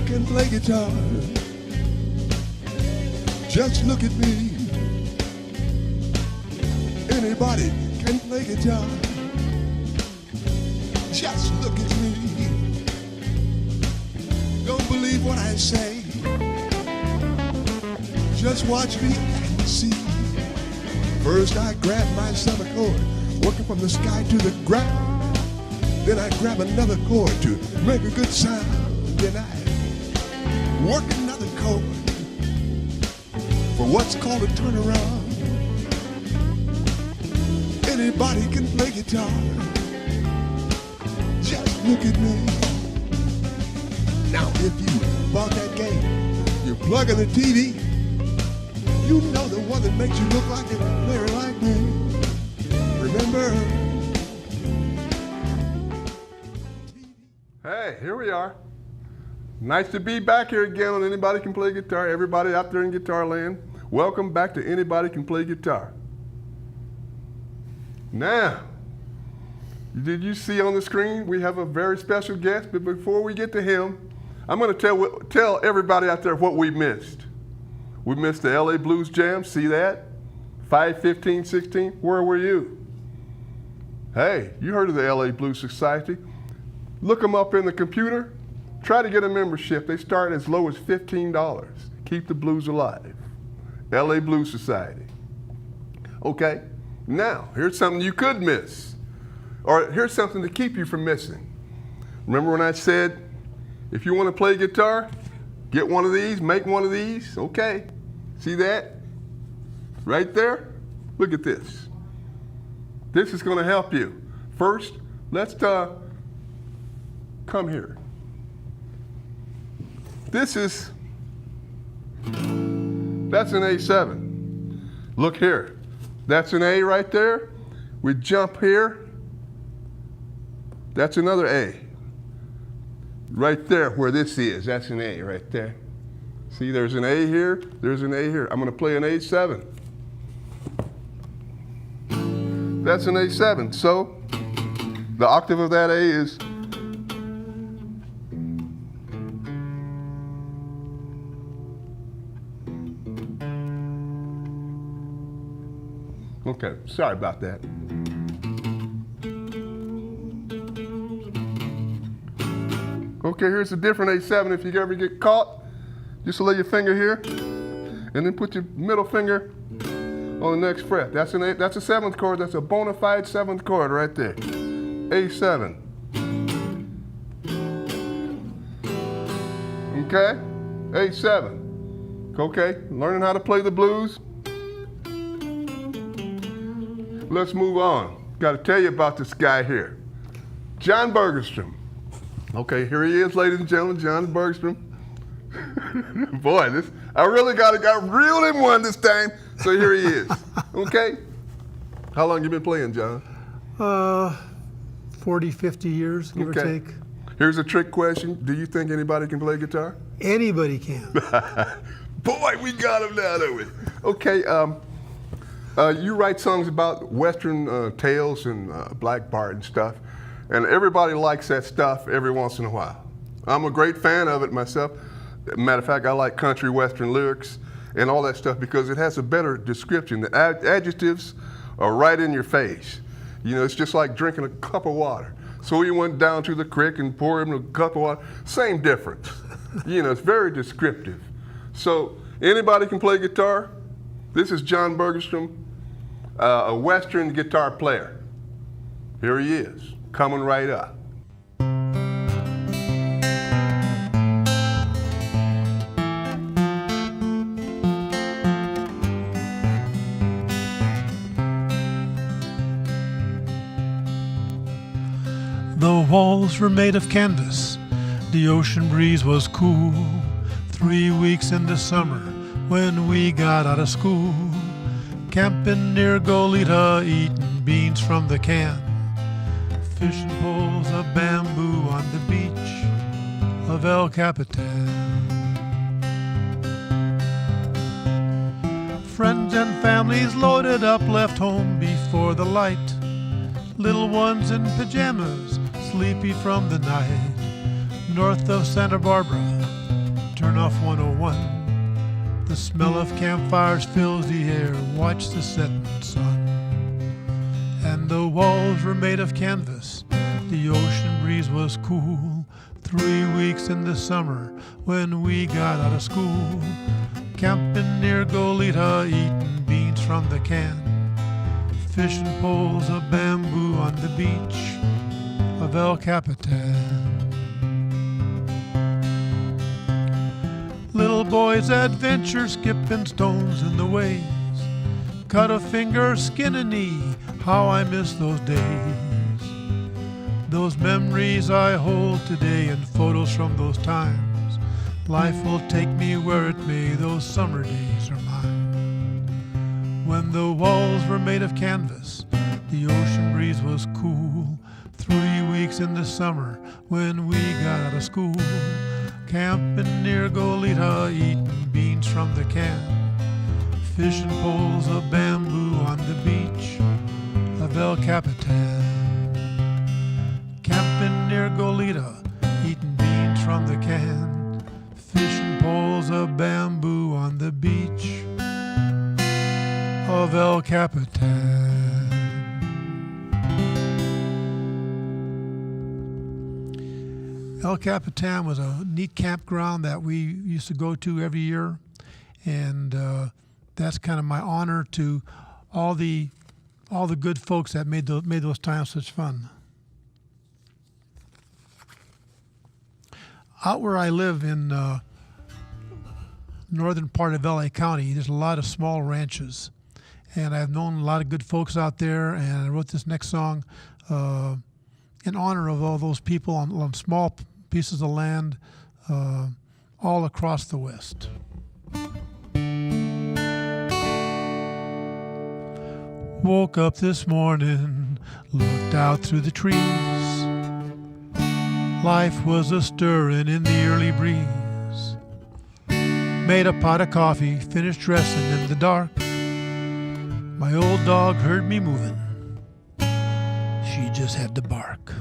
can play guitar. Just look at me. Anybody can play guitar. Just look at me. Don't believe what I say. Just watch me and see. First I grab myself a chord, working from the sky to the ground. Then I grab another chord to make a good sound. Then I work another chord for what's called a turnaround. Anybody can play guitar. Just look at me. Now if you bought that game, you plug in the TV, you know the one that makes you look like a player like me. Remember? Hey, here we are. Nice to be back here again on Anybody Can Play Guitar. Everybody out there in guitar land, welcome back to Anybody Can Play Guitar. Now, did you see on the screen we have a very special guest? But before we get to him, I'm going to tell everybody out there what we missed. We missed the LA Blues Jam. See that? 5/15/16. Where were you? Hey, you heard of the LA Blues Society. Look them up in the computer. Try to get a membership. They start as low as $15. Keep the blues alive. LA Blues Society. Okay, now here's something you could miss. Or here's something to keep you from missing. Remember when I said, if you want to play guitar, get one of these, make one of these? Okay, see that? Right there? Look at this. This is going to help you. First, let's come here. That's an A7. Look here. That's an A right there. We jump here. That's another A. Right there where this is, that's an A right there. See, there's an A here, there's an A here. I'm going to play an A7. That's an A7. So the octave of that A is okay, sorry about that. Okay, here's a different A7 if you ever get caught. Just lay your finger here and then put your middle finger on the next fret. That's a seventh chord. That's a bona fide seventh chord right there. A7. Okay? A7. Okay, learning how to play the blues. Let's move on. Got to tell you about this guy here, John Bergstrom. Okay, here he is, ladies and gentlemen, John Bergstrom. Boy, I really got reeled in one this time, so here he is. Okay? How long you been playing, John? 40, 50 years, give or take. Here's a trick question. Do you think anybody can play guitar? Anybody can. Boy, we got him now, don't we? Okay, you write songs about Western tales and Black Bart and stuff, and everybody likes that stuff every once in a while. I'm a great fan of it myself. Matter of fact, I like country Western lyrics and all that stuff because it has a better description. The adjectives are right in your face. You know, it's just like drinking a cup of water. So he went down to the creek and poured him a cup of water. Same difference. You know, it's very descriptive. So anybody can play guitar. This is John Bergstrom, a Western guitar player. Here he is, coming right up. The walls were made of canvas, the ocean breeze was cool. 3 weeks into summer when we got out of school, camping near Goleta, eating beans from the can, fishing poles of bamboo on the beach of El Capitan. Friends and families loaded up, left home before the light, little ones in pajamas, sleepy from the night. North of Santa Barbara, turn off 101. The smell of campfires fills the air. Watch the setting sun. And the walls were made of canvas. The ocean breeze was cool. 3 weeks in the summer when we got out of school. Camping near Goleta, eating beans from the can. Fishing poles of bamboo on the beach of El Capitan. Little boy's adventure, skipping stones in the waves. Cut a finger, skin a knee, how I miss those days. Those memories I hold today and photos from those times. Life will take me where it may, those summer days are mine. When the walls were made of canvas, the ocean breeze was cool. 3 weeks in the summer when we got out of school. Camping near Goleta, eating beans from the can. Fishing poles of bamboo on the beach of El Capitan. Camping near Goleta, eating beans from the can. Fishing poles of bamboo on the beach of El Capitan. El Capitan was a neat campground that we used to go to every year, and that's kind of my honor to all the good folks that made those times such fun. Out where I live in northern part of LA County, there's a lot of small ranches, and I've known a lot of good folks out there, and I wrote this next song in honor of all those people on small pieces of land all across the West. Woke up this morning, looked out through the trees. Life was a-stirring in the early breeze. Made a pot of coffee, finished dressing in the dark. My old dog heard me moving. She just had to bark.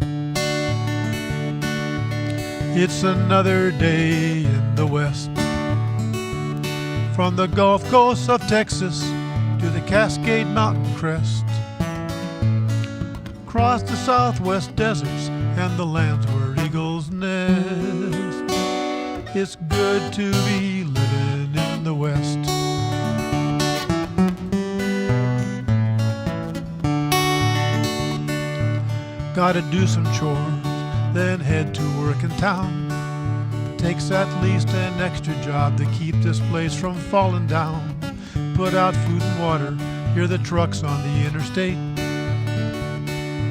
It's another day in the West. From the Gulf Coast of Texas to the Cascade Mountain crest. Across the Southwest deserts and the lands where eagles nest. It's good to be living in the West. Gotta do some chores, then head to work in town. Takes at least an extra job to keep this place from falling down. Put out food and water, hear the trucks on the interstate.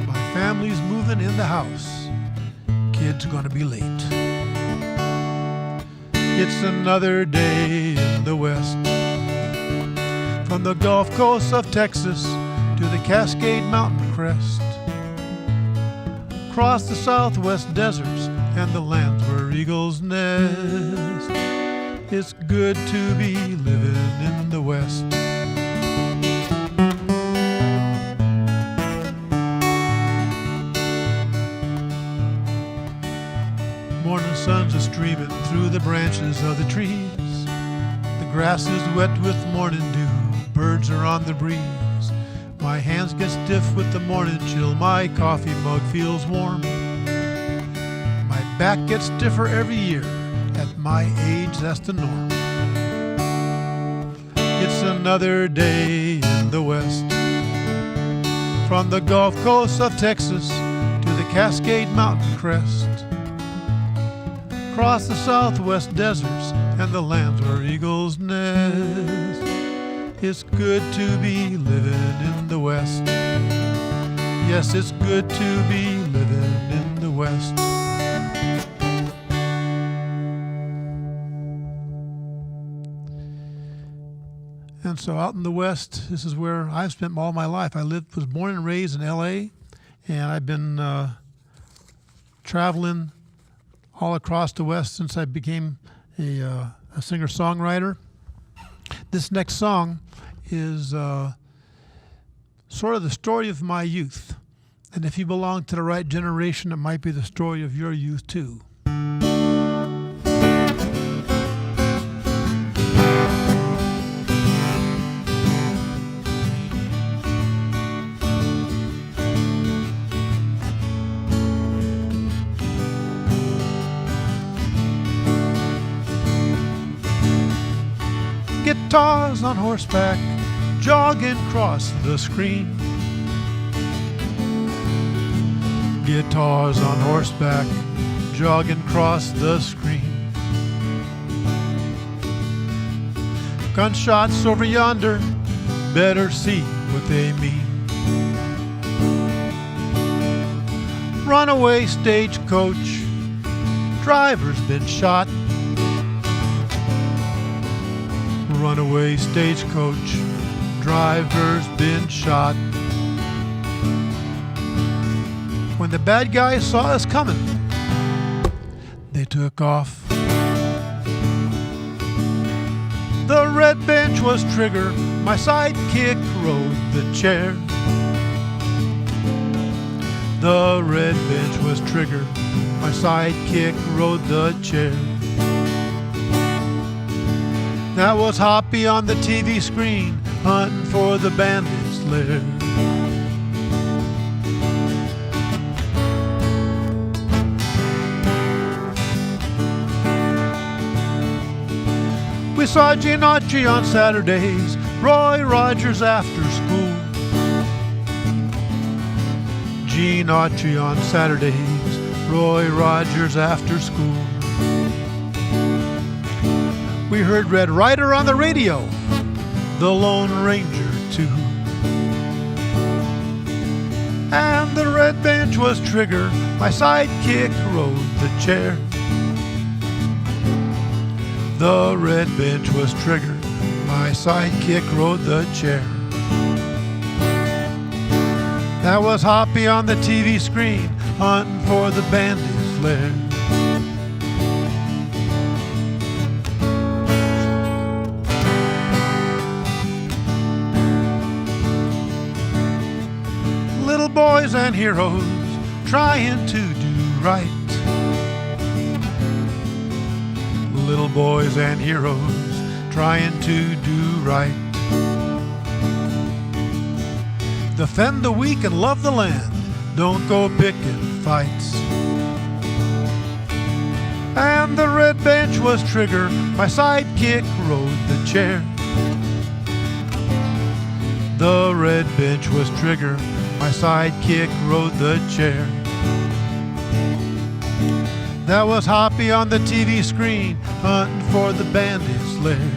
My family's moving in the house, kids gonna be late. It's another day in the West. From the Gulf Coast of Texas to the Cascade Mountain crest. Across the Southwest deserts and the lands where eagles nest. It's good to be living in the West. Morning sun's a-streaming through the branches of the trees. The grass is wet with morning dew, birds are on the breeze. My hands get stiff with the morning chill, my coffee mug feels warm. My back gets stiffer every year, at my age that's the norm. It's another day in the West. From the Gulf Coast of Texas to the Cascade Mountain crest. Across the Southwest deserts and the lands where eagles nest. It's good to be living in the West. Yes, it's good to be living in the West. And so out in the West, this is where I've spent all my life. I was born and raised in LA, and I've been traveling all across the West since I became a singer-songwriter. This next song is sort of the story of my youth. And if you belong to the right generation, it might be the story of your youth too. Guitars on horseback, jogging across the screen. Guitars on horseback, jogging across the screen. Gunshots over yonder, better see what they mean. Runaway stagecoach, driver's been shot. Runaway stagecoach, driver's been shot. When the bad guys saw us coming, they took off. The red bench was trigger, my sidekick rode the chair. The red bench was trigger, my sidekick rode the chair. That was Hoppy on the TV screen, hunting for the bandit's lair. We saw Gene Autry on Saturdays, Roy Rogers after school. Gene Autry on Saturdays, Roy Rogers after school. We heard Red Ryder on the radio, the Lone Ranger too. And the red bench was trigger, my sidekick rode the chair. The red bench was trigger, my sidekick rode the chair. That was Hoppy on the TV screen, hunting for the bandit's lair. Little boys and heroes trying to do right. Little boys and heroes trying to do right. Defend the weak and love the land, don't go picking fights. And the red bench was trigger, my sidekick rode the chair. The red bench was trigger, my sidekick rode the chair. That was Hoppy on the TV screen, hunting for the bandit's lair.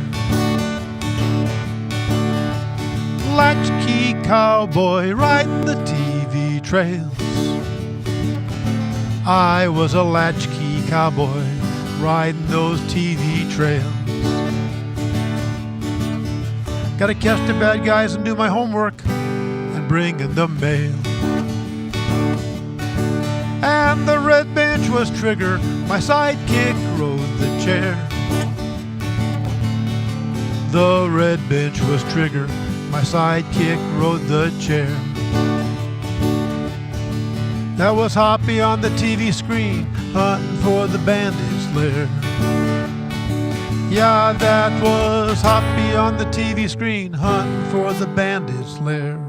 Latchkey cowboy riding the TV trails. I was a latchkey cowboy riding those TV trails. Gotta catch the bad guys and do my homework and bring in the mail. And the red bench was trigger, my sidekick rode the chair. The red bench was trigger, my sidekick rode the chair. That was Hoppy on the TV screen, hunting for the bandit's lair. Yeah, that was Hoppy on the TV screen, hunting for the bandit's lair.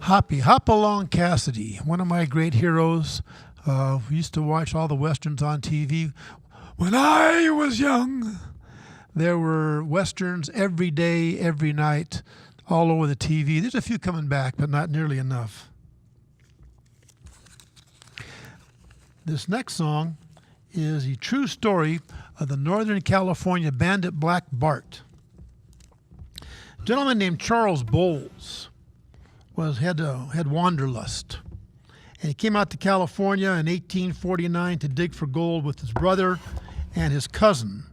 Hoppy, Hop-Along Cassidy, one of my great heroes. We used to watch all the westerns on TV. When I was young, there were westerns every day, every night, all over the TV. There's a few coming back, but not nearly enough. This next song is a true story of the Northern California bandit Black Bart. A gentleman named Charles Bowles had wanderlust. And he came out to California in 1849 to dig for gold with his brother and his cousin.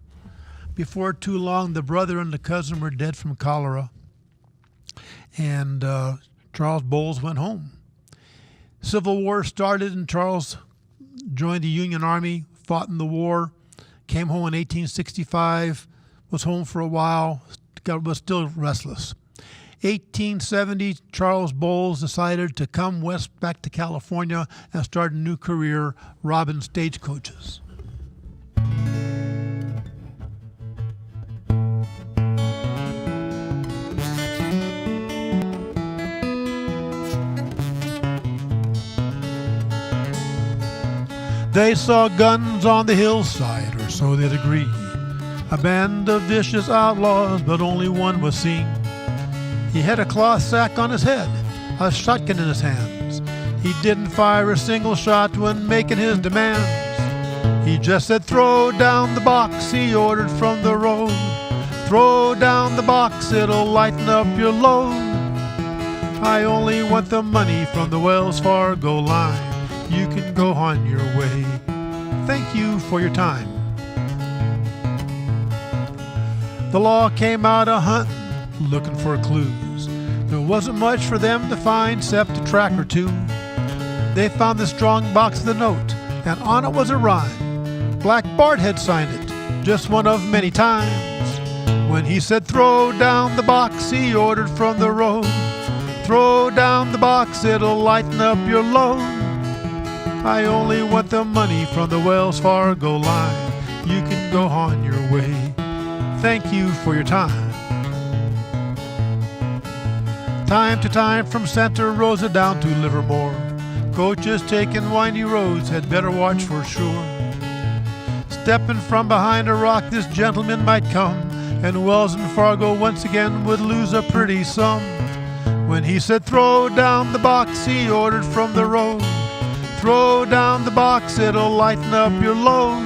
Before too long, the brother and the cousin were dead from cholera. And Charles Bowles went home. Civil War started and Charles joined the Union Army, fought in the war, came home in 1865, was home for a while, was still restless. 1870, Charles Bowles decided to come west back to California and start a new career robbing stagecoaches. They saw guns on the hillside, or so they'd agree. A band of vicious outlaws, but only one was seen. He had a cloth sack on his head, a shotgun in his hands. He didn't fire a single shot when making his demands. He just said, "Throw down the box," he ordered from the road. "Throw down the box, it'll lighten up your load. I only want the money from the Wells Fargo line. You can go on your way. Thank you for your time." The law came out a-huntin', looking for clues. There wasn't much for them to find except a track or two. They found the strong box with a note, and on it was a rhyme. Black Bart had signed it, just one of many times. When he said, "Throw down the box," he ordered from the road. "Throw down the box, it'll lighten up your load. I only want the money from the Wells Fargo line. You can go on your way. Thank you for your time." Time to time from Santa Rosa down to Livermore, coaches taking windy roads had better watch for sure. Stepping from behind a rock, this gentleman might come, and Wells and Fargo once again would lose a pretty sum. When he said, "Throw down the box," he ordered from the road. "Throw down the box, it'll lighten up your load.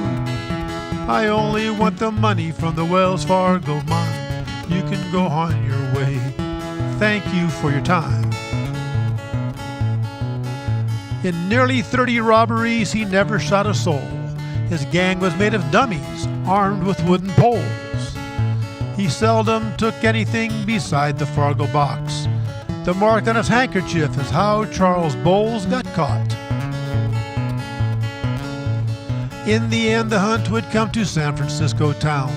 I only want the money from the Wells Fargo mine. You can go on your way. Thank you for your time." In nearly 30 robberies, he never shot a soul. His gang was made of dummies, armed with wooden poles. He seldom took anything beside the Fargo box. The mark on his handkerchief is how Charles Bowles got caught. In the end, the hunt would come to San Francisco town.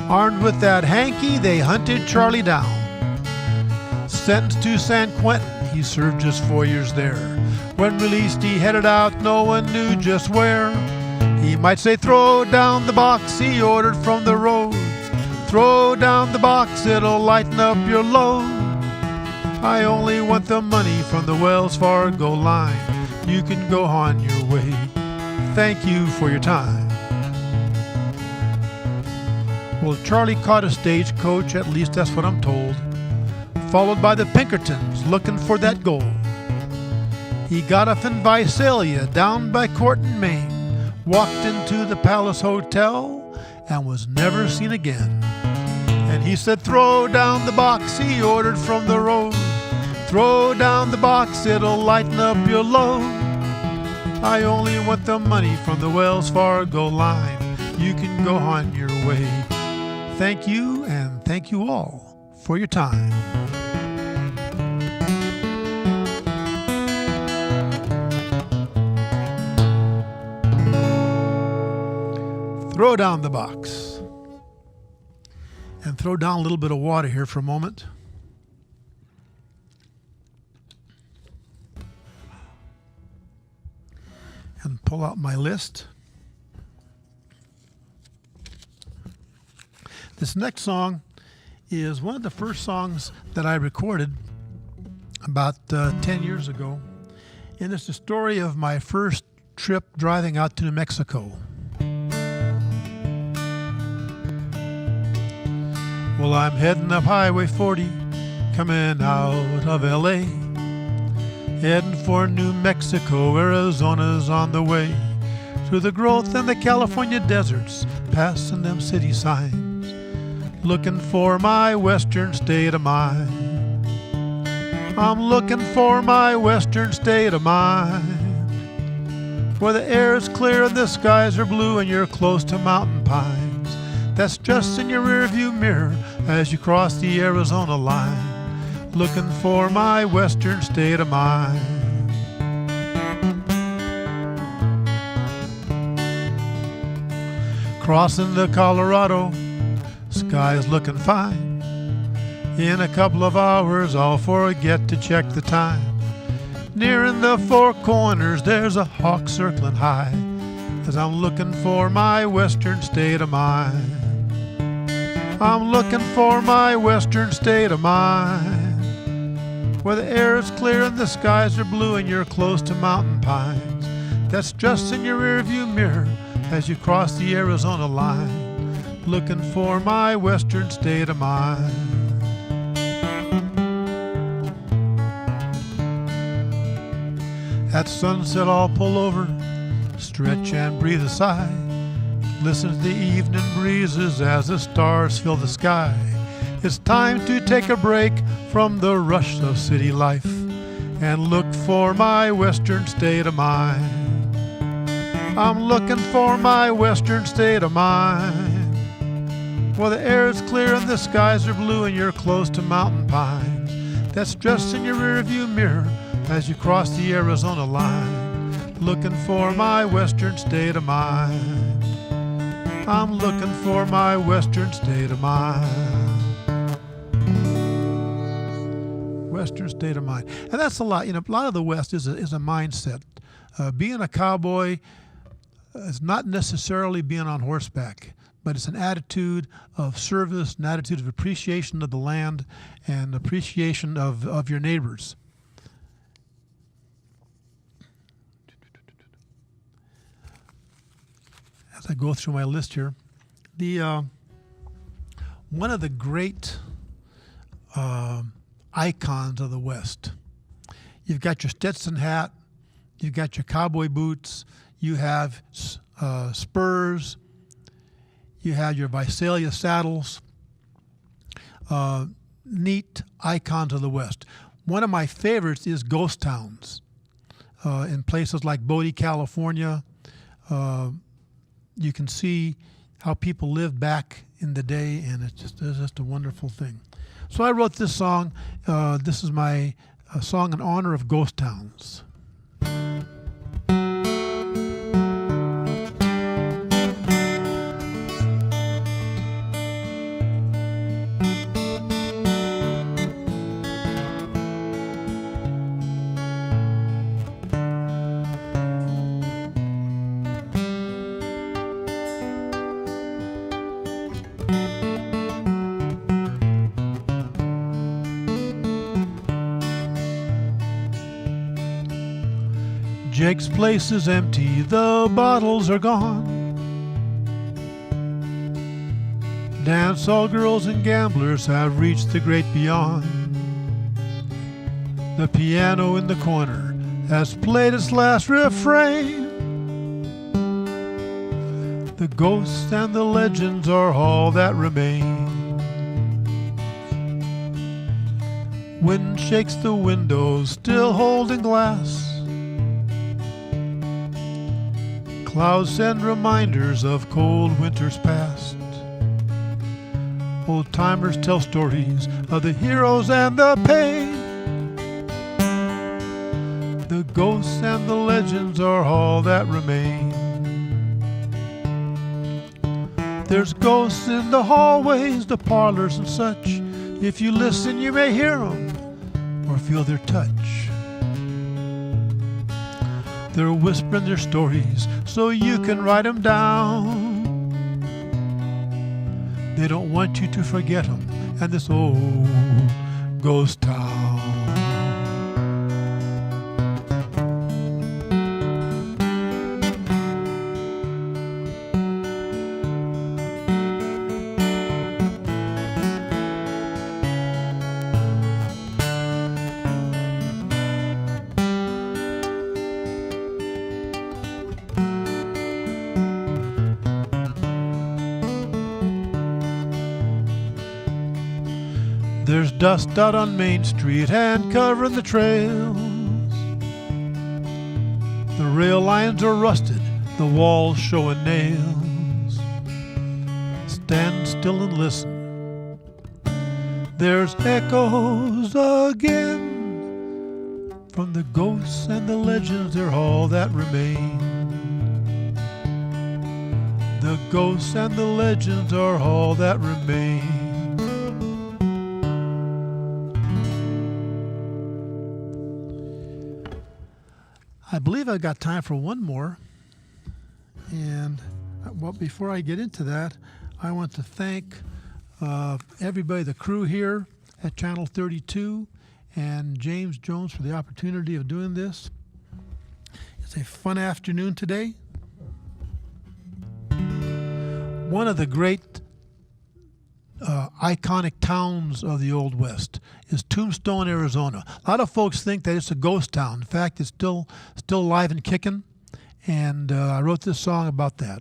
Armed with that hanky, they hunted Charlie down. Sentenced to San Quentin, he served just 4 years there. When released, he headed out, no one knew just where. He might say, "Throw down the box," he ordered from the road. "Throw down the box, it'll lighten up your load. I only want the money from the Wells Fargo line. You can go on your way. Thank you for your time." Well, Charlie caught a stagecoach, at least that's what I'm told, followed by the Pinkertons looking for that gold. He got off in Visalia down by Court and Main, walked into the Palace Hotel, and was never seen again. And he said, "Throw down the box," he ordered from the road. "Throw down the box, it'll lighten up your load. I only want the money from the Wells Fargo line. You can go on your way. Thank you, and thank you all for your time." Throw down the box. And throw down a little bit of water here for a moment. And pull out my list. This next song is one of the first songs that I recorded about 10 years ago. And it's the story of my first trip driving out to New Mexico. Well, I'm heading up Highway 40, coming out of L.A., heading for New Mexico. Arizona's on the way, through the growth in the California deserts, passing them city signs, looking for my western state of mind. I'm looking for my western state of mind, where the air is clear and the skies are blue and you're close to mountain pines. That's just in your rearview mirror as you cross the Arizona line, looking for my western state of mind. Crossing the Colorado, sky's looking fine. In a couple of hours I'll forget to check the time. Nearing the Four Corners there's a hawk circling high, as I'm looking for my western state of mind. I'm looking for my western state of mind, where the air is clear and the skies are blue and you're close to mountain pines. that's just in your rearview mirror as you cross the Arizona line, looking for my western state of mind. At sunset I'll pull over, stretch and breathe a sigh, listen to the evening breezes as the stars fill the sky. It's time to take a break from the rush of city life and look for my western state of mind. I'm looking for my western state of mind, where the air is clear and the skies are blue and you're close to mountain pines. That's just in your rearview mirror as you cross the Arizona line, looking for my western state of mind. I'm looking for my western state of mind. Western state of mind. And that's a lot. A lot of the West is a mindset. Being a cowboy is not necessarily being on horseback, but it's an attitude of service, an attitude of appreciation of the land and appreciation of your neighbors. As I go through my list here, one of the great icons of the West. You've got your Stetson hat, you've got your cowboy boots, you have spurs, you have your Visalia saddles, neat icons of the West. One of my favorites is ghost towns in places like Bodie, California. You can see how people lived back in the day, and it's just a wonderful thing. So I wrote this song. This is my song in honor of ghost towns. Jake's place is empty, the bottles are gone. Dance hall girls and gamblers have reached the great beyond. The piano in the corner has played its last refrain. The ghosts and the legends are all that remain. Wind shakes the windows, still holding glass. Clouds send reminders of cold winters past. Old timers tell stories of the heroes and the pain. The ghosts and the legends are all that remain. There's ghosts in the hallways, the parlors and such. If you listen, you may hear them or feel their touch. They're whispering their stories so you can write them down. They don't want you to forget them and this old ghost town. There's dust out on Main Street and covering the trails. The rail lines are rusted, the walls showing nails. Stand still and listen. There's echoes again from the ghosts and the legends, they're all that remain. The ghosts and the legends are all that remain. I believe I've got time for one more. And well, before I get into that, I want to thank everybody, the crew here at Channel 32, and James Jones for the opportunity of doing this. It's a fun afternoon today. One of the great iconic towns of the Old West is Tombstone, Arizona. A lot of folks think that it's a ghost town. In fact, it's still alive and kicking, and I wrote this song about that.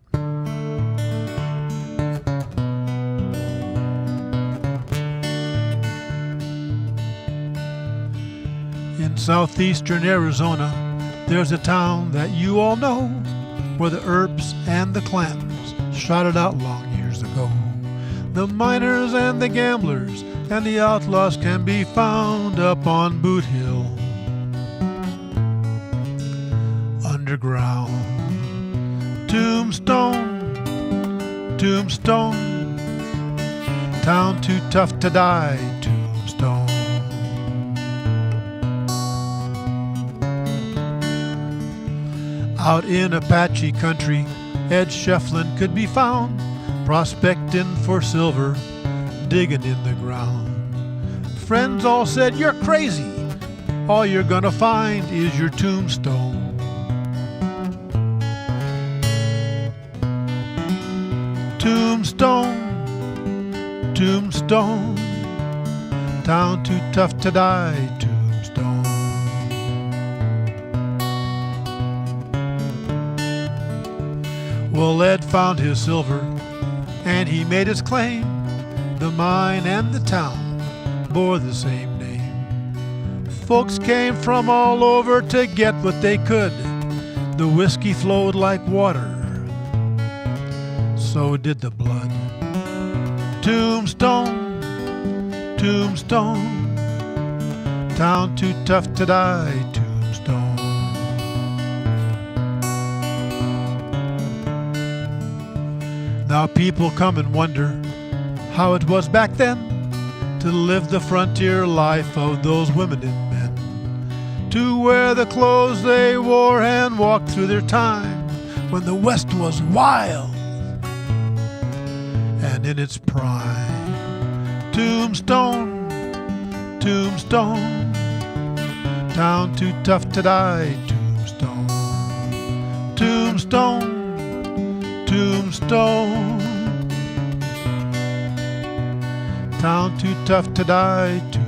In southeastern Arizona, there's a town that you all know, where the Earps and the Clantons shot it out long years ago. The miners and the gamblers and the outlaws can be found up on Boot Hill. Underground. Tombstone, Tombstone, town too tough to die, Tombstone. Out in Apache country, Ed Shefflin could be found, prospecting for silver, digging in the ground. Friends all said, "You're crazy. All you're gonna find is your tombstone." Tombstone, Tombstone, town too tough to die, Tombstone. Well, Ed found his silver, and he made his claim. The mine and the town bore the same name. Folks came from all over to get what they could. The whiskey flowed like water, so did the blood. Tombstone, Tombstone, town too tough to die, Tombstone. Now people come and wonder how it was back then to live the frontier life of those women and men, to wear the clothes they wore and walk through their time when the West was wild and in its prime. Tombstone, Tombstone, town too tough to die, Tombstone. Tombstone, Tombstone, town too tough to die, Tombstone.